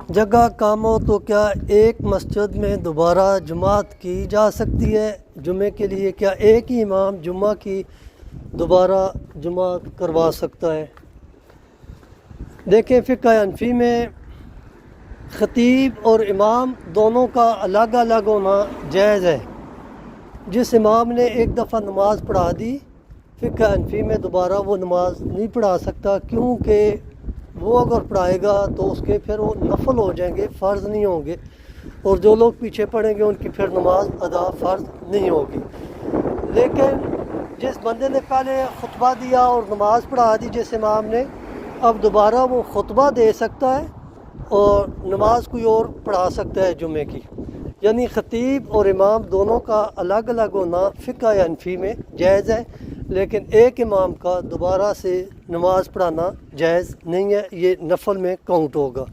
جگہ کام ہو تو کیا ایک مسجد میں دوبارہ جماعت کی جا سکتی ہے؟ جمعے کے لیے کیا ایک ہی امام جمعہ کی دوبارہ جماعت کروا سکتا ہے؟ دیکھیں، فقہ حنفی میں خطیب اور امام دونوں کا الگ الگ ہونا جائز ہے۔ جس امام نے ایک دفعہ نماز پڑھا دی، فقہ حنفی میں دوبارہ وہ نماز نہیں پڑھا سکتا، کیونکہ وہ اگر پڑھائے گا تو اس کے پھر وہ نفل ہو جائیں گے، فرض نہیں ہوں گے، اور جو لوگ پیچھے پڑھیں گے ان کی پھر نماز ادا فرض نہیں ہوگی۔ لیکن جس بندے نے پہلے خطبہ دیا اور نماز پڑھا دی جس امام نے، اب دوبارہ وہ خطبہ دے سکتا ہے اور نماز کوئی اور پڑھا سکتا ہے جمعے کی۔ یعنی خطیب اور امام دونوں کا الگ الگ ہونا فقہ حنفی میں جائز ہے، لیکن ایک امام کا دوبارہ سے نماز پڑھانا جائز نہیں ہے، یہ نفل میں کاؤنٹ ہوگا۔